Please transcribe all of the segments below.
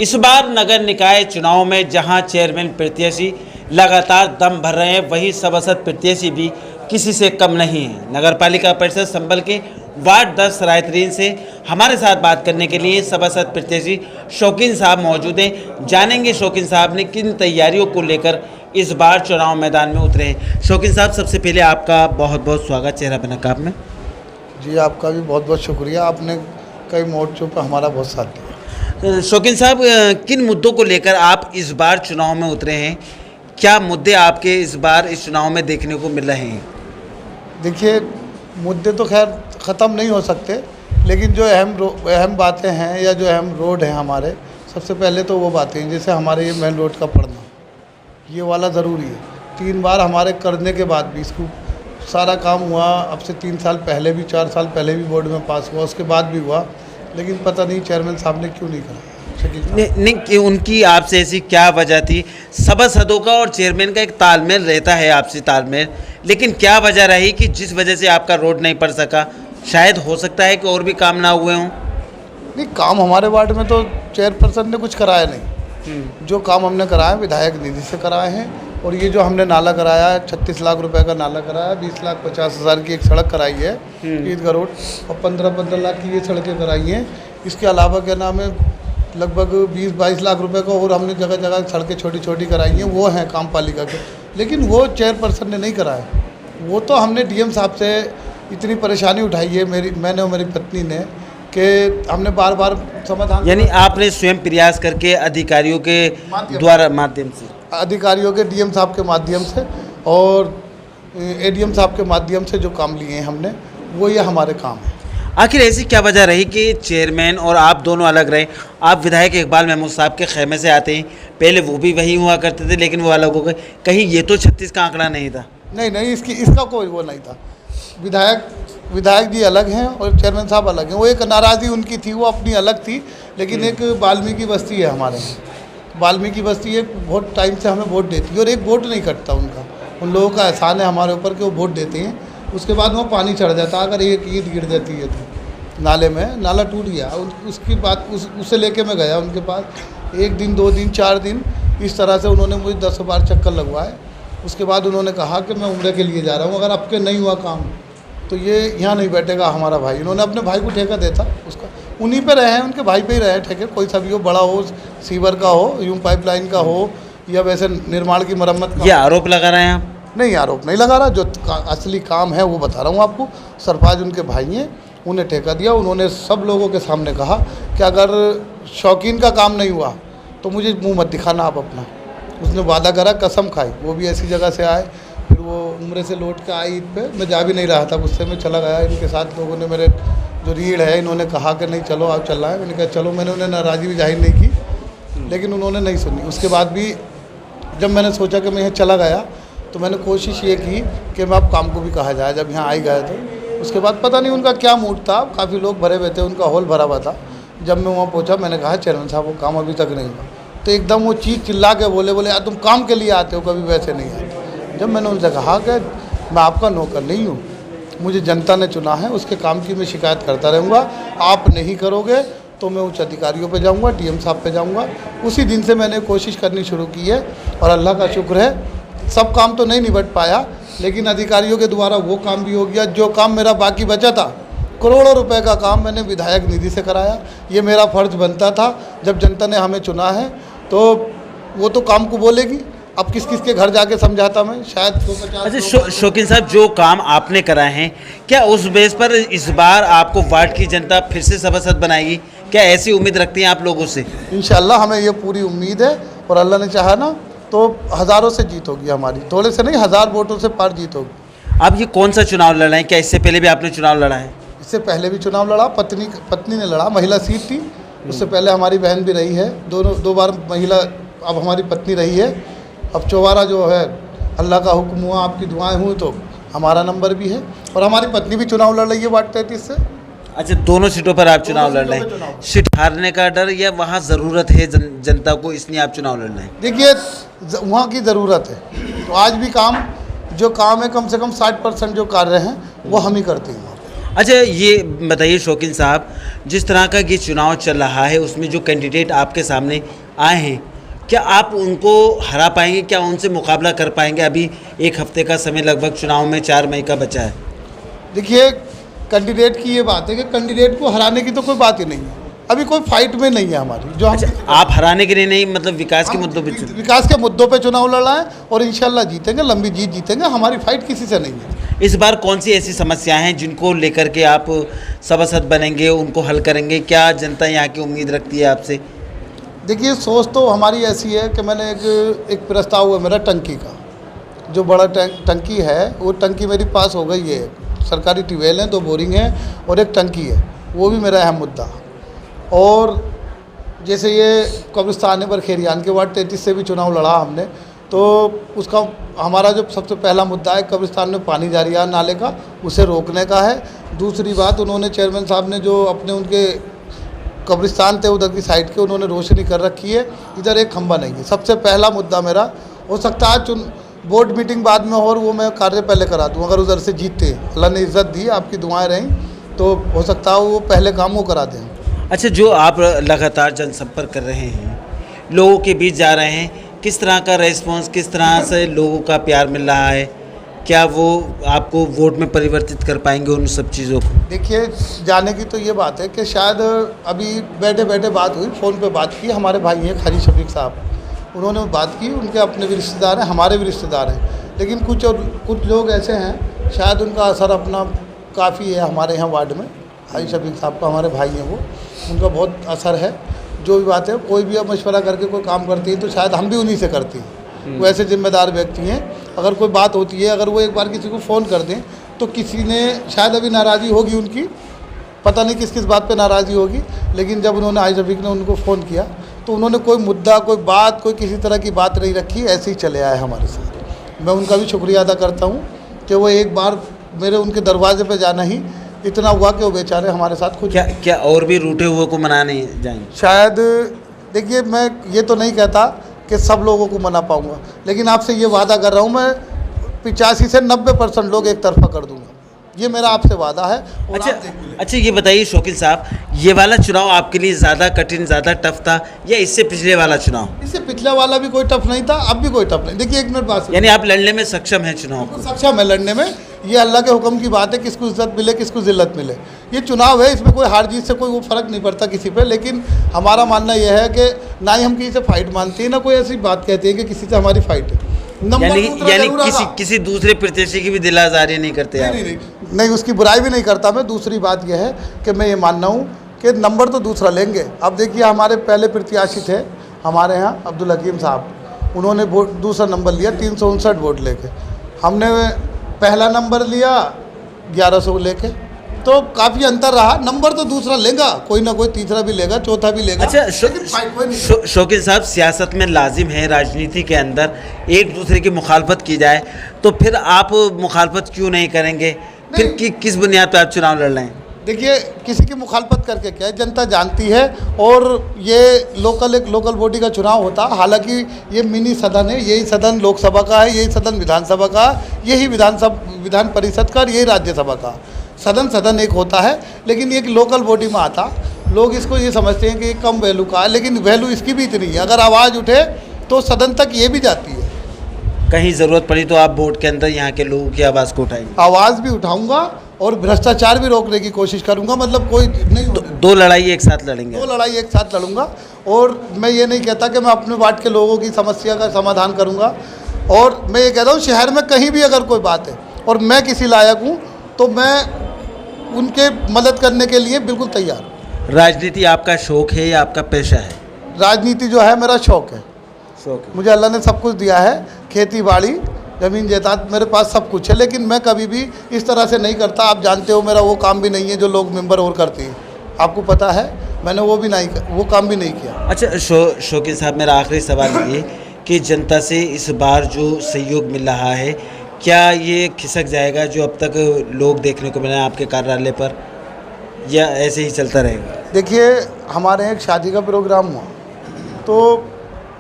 इस बार नगर निकाय चुनाव में जहां चेयरमैन प्रत्याशी लगातार दम भर रहे हैं, वहीं सभासद प्रत्याशी भी किसी से कम नहीं है। नगर पालिका परिषद संभल के वार्ड 10 रायतरीन से हमारे साथ बात करने के लिए सभासद प्रत्याशी शौकीन साहब मौजूद हैं। जानेंगे शौकीन साहब ने किन तैयारियों को लेकर इस बार चुनाव मैदान में उतरे हैं। शौकीन साहब, सबसे पहले आपका बहुत बहुत स्वागत चेहरा पे नकाब में। जी, आपका भी बहुत बहुत शुक्रिया। आपने कई मोर्चों पर हमारा बहुत साथ दिया। शौकीन साहब, किन मुद्दों को लेकर आप इस बार चुनाव में उतरे हैं? क्या मुद्दे आपके इस बार इस चुनाव में देखने को मिल रहे हैं? देखिए, मुद्दे तो खैर ख़त्म नहीं हो सकते, लेकिन जो अहम बातें हैं या जो अहम रोड हैं हमारे, सबसे पहले तो वो बातें हैं जैसे हमारे ये मेन रोड का पड़ना, ये वाला ज़रूरी है। 3 बार हमारे करने के बाद भी इसको सारा काम हुआ। अब से 3 साल पहले भी, 4 साल पहले भी बोर्ड में पास हुआ, उसके बाद भी हुआ, लेकिन पता नहीं चेयरमैन साहब ने क्यों नहीं करा। नहीं, उनकी आपसे ऐसी क्या वजह थी? सभासदों का और चेयरमैन का एक तालमेल रहता है, आपसी तालमेल, लेकिन क्या वजह रही कि जिस वजह से आपका रोड नहीं पड़ सका? शायद हो सकता है कि और भी काम ना हुए हों। नहीं, काम हमारे वार्ड में तो चेयरपर्सन ने कुछ कराया नहीं। जो काम हमने कराया विधायक निधि से कराए हैं, और ये जो हमने नाला कराया है 36 लाख रुपए का नाला कराया, 20,50,000 की एक सड़क कराई है ईदगाह रोड, और 15-15 लाख की ये सड़कें कराई हैं। इसके अलावा क्या नाम है, लगभग 20-22 लाख रुपए का और हमने जगह जगह सड़कें छोटी छोटी कराई हैं, वो हैं काम पालिका के, लेकिन वो चेयरपर्सन ने नहीं कराया। वो तो हमने डीएम साहब से इतनी परेशानी उठाई है मैंने और मेरी पत्नी ने, कि हमने बार बार समाधान। यानी आपने स्वयं प्रयास करके अधिकारियों के माध्यम से अधिकारियों के डीएम साहब के माध्यम से और एडीएम साहब के माध्यम से जो काम लिए हैं हमने, वो ये हमारे काम है। आखिर ऐसी क्या वजह रही कि चेयरमैन और आप दोनों अलग रहे? आप विधायक इकबाल महमूद साहब के खेमे से आते हैं, पहले वो भी वहीं हुआ करते थे, लेकिन वो अलग हो गए। कहीं ये तो 36 का आंकड़ा नहीं था? नहीं, इसका कोई वो नहीं था। विधायक जी अलग हैं और चेयरमैन साहब अलग हैं। वो एक नाराज़गी उनकी थी, वो अपनी अलग थी, लेकिन एक वाल्मीकि बस्ती है हमारे, वाल्मीकि बस्ती एक बहुत टाइम से हमें वोट देती है और एक वोट नहीं कटता उनका। उन लोगों का एहसान है हमारे ऊपर कि वो वोट देते हैं, उसके बाद वो पानी चढ़ जाता। अगर एक ईंट गिर जाती है तो नाले में, नाला टूट गया, उसकी बात उससे लेके मैं गया उनके पास 1 दिन 2 दिन 4 दिन, इस तरह से उन्होंने मुझे 10 बार चक्कर लगवाए। उसके बाद उन्होंने कहा कि मैं उम्र के लिए जा रहा हूँ, अगर आपके नहीं हुआ काम तो ये यहाँ नहीं बैठेगा हमारा भाई। इन्होंने अपने भाई को ठेका देता, उसका उन्हीं पे रहे हैं, उनके भाई पे ही रहे ठेके। कोई सा भी हो, बड़ा हो, सीवर का हो, यूं पाइपलाइन का हो, या वैसे निर्माण की मरम्मत का। ये आरोप लगा रहे हैं आप? नहीं, आरोप नहीं लगा रहा, जो असली काम है वो बता रहा हूँ आपको। सरपंच उनके भाई हैं, उन्हें ठेका दिया। उन्होंने सब लोगों के सामने कहा कि अगर शौकीन का काम नहीं हुआ तो मुझे मुँह मत दिखाना आप अपना। उसने वादा करा, कसम खाई। वो भी ऐसी जगह से आए, फिर वो उम्र से लौट के आई ईद पे। मैं जा भी नहीं रहा था, गुस्से में चला गया। इनके साथ लोगों ने, मेरे जो रीढ़ है, इन्होंने कहा कि नहीं चलो आप चल रहा है। मैंने कहा चलो। मैंने उन्हें नाराज़गी भी जाहिर नहीं की, लेकिन उन्होंने नहीं सुनी। उसके बाद भी जब मैंने सोचा कि मैं यहाँ चला गया, तो मैंने कोशिश ये की कि मैं अब काम को भी कहा जाए। जब यहाँ आई गए तो उसके बाद पता नहीं उनका क्या मूड था, काफ़ी लोग भरे हुए थे, उनका हॉल भरा हुआ था। जब मैं वहाँ पहुँचा, मैंने कहा चेयरमैन साहब वो काम अभी तक नहीं हुआ, तो एकदम वो चीख चिल्ला के बोले यार तुम काम के लिए आते हो, कभी वैसे नहीं आते। जब मैंने उनसे कहा कि मैं आपका नौकर नहीं हूँ, मुझे जनता ने चुना है, उसके काम की मैं शिकायत करता रहूँगा। आप नहीं करोगे तो मैं उच्च अधिकारियों पे जाऊँगा, डीएम साहब पे जाऊँगा। उसी दिन से मैंने कोशिश करनी शुरू की है, और अल्लाह का शुक्र है सब काम तो नहीं निपट पाया, लेकिन अधिकारियों के द्वारा वो काम भी हो गया। जो काम मेरा बाकी बचा था, करोड़ों रुपए का काम, मैंने विधायक निधि से कराया। ये मेरा फ़र्ज़ बनता था। जब जनता ने हमें चुना है तो वो तो काम को बोलेगी। अब किस किस के घर जाके समझाता मैं, शायद 150। अच्छा शौकीन साहब, जो काम आपने कराए हैं, क्या उस बेस पर इस बार आपको वार्ड की जनता फिर से सभासद बनाएगी? क्या ऐसी उम्मीद रखती हैं आप लोगों से? इंशाल्लाह हमें ये पूरी उम्मीद है, और अल्लाह ने चाहा ना तो हज़ारों से जीत होगी हमारी, थोड़े से नहीं, 1000 वोटों से पार जीत होगी। आप ये कौन सा चुनाव लड़ रहे हैं? क्या इससे पहले भी आपने चुनाव लड़ा है? इससे पहले भी चुनाव लड़ा, पत्नी ने लड़ा, महिला सीट थी। उससे पहले हमारी बहन भी रही है, 2 बार महिला, अब हमारी पत्नी रही है। अब चौबारा जो है, अल्लाह का हुक्म हुआ, आपकी दुआएं हुई तो हमारा नंबर भी है, और हमारी पत्नी भी चुनाव लड़ रही है वार्ड 33 से। अच्छा, दोनों सीटों पर आप चुनाव लड़ रहे हैं? सीट हारने का डर या वहाँ ज़रूरत है जनता को, इसलिए आप चुनाव लड़ रहे हैं? देखिए, वहाँ की ज़रूरत है, तो आज भी जो काम है, कम से कम 60% जो कार्य हैं वो हम ही करते हैं। अच्छा, ये बताइए शौकीन साहब, जिस तरह का ये चुनाव चल रहा है उसमें जो कैंडिडेट आपके सामने आए हैं, क्या आप उनको हरा पाएंगे, क्या उनसे मुकाबला कर पाएंगे? अभी एक हफ्ते का समय लगभग चुनाव में 4 मई का बचा है। देखिए, कैंडिडेट की ये बात है कि कैंडिडेट को हराने की तो कोई बात ही नहीं है, अभी कोई फाइट में नहीं है हमारी। जो अच्छा, आप हराने के लिए नहीं, मतलब विकास के मुद्दों पे विकास के मुद्दों पे चुनाव लड़ा है और इंशाल्लाह जीतेंगे, लंबी जीत जीतेंगे। हमारी फाइट किसी से नहीं है। इस बार कौन सी ऐसी समस्याएं हैं जिनको लेकर के आप सभासद बनेंगे, उनको हल करेंगे? क्या जनता यहाँ की उम्मीद रखती है आपसे? देखिए, सोच तो हमारी ऐसी है कि मैंने एक प्रस्ताव है मेरा टंकी का, जो बड़ा टंकी है, वो टंकी मेरी पास हो गई है। सरकारी ट्यूबवेल हैं, 2 बोरिंग हैं और एक टंकी है, वो भी मेरा अहम मुद्दा। और जैसे ये कब्रिस्तान है बरखेरियान के वार्ड 33 से भी चुनाव लड़ा हमने, तो उसका हमारा जो सबसे पहला मुद्दा है, कब्रिस्तान में पानी जारी है नाले का, उसे रोकने का है। दूसरी बात, उन्होंने चेयरमैन साहब ने जो अपने उनके कब्रिस्तान थे उधर की साइड के, उन्होंने रोशनी कर रखी है, इधर एक खंबा नहीं है। सबसे पहला मुद्दा मेरा हो सकता है बोर्ड मीटिंग बाद में और वो मैं कार्य पहले करा दूँ, अगर उधर से जीतते, अल्लाह ने इज़्ज़त दी, आपकी दुआएं रहीं, तो हो सकता है वो पहले काम वो करा दें। अच्छा, जो आप लगातार जनसंपर्क कर रहे हैं, लोगों के बीच जा रहे हैं, किस तरह का रेस्पॉन्स, किस तरह से लोगों का प्यार मिल रहा है? क्या वो आपको वोट में परिवर्तित कर पाएंगे उन सब चीज़ों को? देखिए, जाने की तो ये बात है कि शायद अभी बैठे बैठे बात हुई, फ़ोन पे बात की, हमारे भाई हैं खारी शफीक साहब, उन्होंने बात की, उनके अपने भी रिश्तेदार हैं, हमारे भी रिश्तेदार हैं, लेकिन कुछ लोग ऐसे हैं, शायद उनका असर अपना काफ़ी है हमारे यहाँ वार्ड में। खारी शफीक साहब का हमारे भाई हैं, वो उनका बहुत असर है। जो भी बात है, कोई भी अब मशवरा करके कोई काम करती है तो शायद हम भी उन्हीं से करते हैं। वो ऐसे जिम्मेदार व्यक्ति हैं, अगर कोई बात होती है, अगर वो एक बार किसी को फ़ोन कर दें तो किसी ने शायद अभी नाराज़गी होगी उनकी, पता नहीं किस किस बात पे नाराज़गी होगी, लेकिन जब उन्होंने आई शफीक ने उनको फ़ोन किया तो उन्होंने कोई मुद्दा, कोई बात, कोई किसी तरह की बात नहीं रखी, ऐसे ही चले आए हमारे साथ। मैं उनका भी शुक्रिया अदा करता हूँ कि वो एक बार मेरे उनके दरवाजे पर जाना ही इतना हुआ कि वो बेचारे हमारे साथ खुद। क्या और भी रूठे हुए को मनाने जाएंगे? शायद देखिए, मैं ये तो नहीं कहता कि सब लोगों को मना पाऊँगा, लेकिन आपसे ये वादा कर रहा हूँ, मैं 85 से 90% लोग एक तरफा कर दूँगा, ये मेरा आपसे वादा है। अच्छा, ये बताइए शौकीन साहब, ये वाला चुनाव आपके लिए ज़्यादा कठिन, ज़्यादा टफ था या इससे पिछले वाला चुनाव? इससे पिछला वाला भी कोई टफ नहीं था, अब भी कोई टफ नहीं। देखिए, 1 मिनट बात, यानी आप लड़ने में सक्षम हैं चुनाव को? सक्षम है लड़ने में। ये अल्लाह के हुक्म की बात है, किसको इज्जत मिले किसको जिल्लत मिले, ये चुनाव है, इसमें कोई हार जीत से कोई वो फ़र्क नहीं पड़ता किसी पे। लेकिन हमारा मानना यह है कि ना ही हम किसी से फाइट मानते हैं, ना कोई ऐसी बात कहते हैं कि किसी से हमारी फाइट है। यानी किसी दूसरे प्रत्याशी की भी दिल आज़ारी नहीं करते आप? नहीं, उसकी बुराई भी नहीं करता मैं। दूसरी बात यह है कि मैं ये मानना हूँ कि नंबर तो दूसरा लेंगे। अब देखिए, हमारे पहले प्रत्याशी थे हमारे यहाँ अब्दुल हकीम साहब, उन्होंने वोट दूसरा नंबर लिया 359 वोट लेके, हमने पहला नंबर लिया 1100 लेके, तो काफ़ी अंतर रहा। नंबर तो दूसरा लेगा, कोई ना कोई तीसरा भी लेगा, चौथा भी लेगा। अच्छा, शौकीन साहब, सियासत में लाजिम है, राजनीति के अंदर एक दूसरे की मुखालफत की जाए, तो फिर आप मुखालफत क्यों नहीं करेंगे? फिर किस बुनियाद पर आप चुनाव लड़ रहे हैं? देखिए, किसी की मुखालफत करके क्या है, जनता जानती है। और ये एक लोकल बॉडी का चुनाव होता है, हालांकि ये मिनी सदन है, यही सदन लोकसभा का है, यही सदन विधानसभा का, यही विधान परिषद का और यही राज्यसभा का। सदन एक होता है, लेकिन ये लोकल बॉडी में आता। लोग इसको ये समझते हैं कि कम वैल्यू का है, लेकिन वैल्यू इसकी भी इतनी है। अगर आवाज़ उठे तो सदन तक ये भी जाती है। कहीं ज़रूरत पड़ी तो आप वोट के अंदर यहाँ के लोगों की आवाज़ को उठाएंगे? आवाज़ भी उठाऊंगा और भ्रष्टाचार भी रोकने की कोशिश करूंगा। मतलब कोई नहीं, दो लड़ाई एक साथ लड़ेंगे? 2 लड़ाई एक साथ लड़ूंगा। और मैं ये नहीं कहता कि मैं अपने वार्ड के लोगों की समस्या का समाधान करूंगा। और मैं ये कहता हूँ, शहर में कहीं भी अगर कोई बात है और मैं किसी लायक हूँ तो मैं उनके मदद करने के लिए बिल्कुल तैयार हूँ। राजनीति आपका शौक़ है या आपका पेशा है? राजनीति जो है मेरा शौक़ है। शौक़ है। मुझे अल्लाह ने सब कुछ दिया है, खेती बाड़ी ज़मीन जायदाद मेरे पास सब कुछ है, लेकिन मैं कभी भी इस तरह से नहीं करता। आप जानते हो, मेरा वो काम भी नहीं है जो लोग मेंबर और करते हैं, आपको पता है। मैंने वो काम भी नहीं किया। अच्छा, शौकीन साहब, मेरा आखिरी सवाल ये कि जनता से इस बार जो सहयोग मिल रहा है, क्या ये खिसक जाएगा जो अब तक लोग देखने को मिला आपके कार्यालय पर, या ऐसे ही चलता रहेगा? देखिए, हमारे यहाँ एक शादी का प्रोग्राम हुआ, तो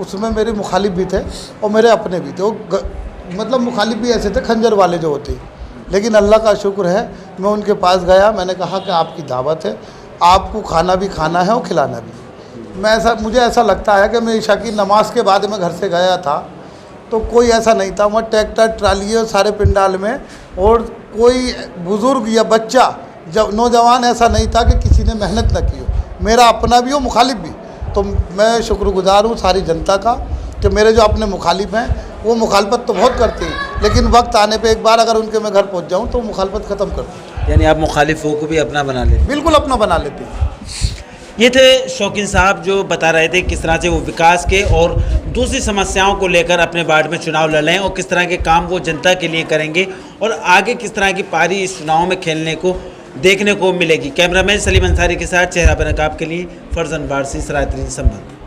उसमें मेरे मुखालिफ भी थे और मेरे अपने भी थे। मतलब मुखालिफ भी ऐसे थे खंजर वाले जो होते, लेकिन अल्लाह का शुक्र है मैं उनके पास गया, मैंने कहा कि आपकी दावत है, आपको खाना भी खाना है और खिलाना भी है। मुझे ऐसा लगता है कि मैं ईशा की नमाज के बाद में घर से गया था तो कोई ऐसा नहीं था, वहाँ ट्रैक्टर ट्राली और सारे पिंडाल में, और कोई बुज़ुर्ग या बच्चा जब नौजवान ऐसा नहीं था कि किसी ने मेहनत न की हो, मेरा अपना भी हो मुखालिफ भी। तो मैं शुक्रगुजार हूँ सारी जनता का कि मेरे जो अपने मुखालिफ हैं वो मुखालफत तो बहुत करते हैं, लेकिन वक्त आने पे एक बार अगर उनके मैं घर पहुँच जाऊँ तो मुखालफत ख़त्म कर दें। यानी आप मुखालिफों को भी अपना बना लेते? बिल्कुल अपना बना लेते हैं। ये थे शौकीन साहब जो बता रहे थे किस तरह से वो विकास के और दूसरी समस्याओं को लेकर अपने वार्ड में चुनाव लड़ रहे हैं और किस तरह के काम वो जनता के लिए करेंगे और आगे किस तरह की पारी इस चुनाव में खेलने को देखने को मिलेगी। कैमरामैन सलीम अंसारी के साथ चेहरा पे नकाब के लिए फरजन वारसी, सरायतरीन संभल।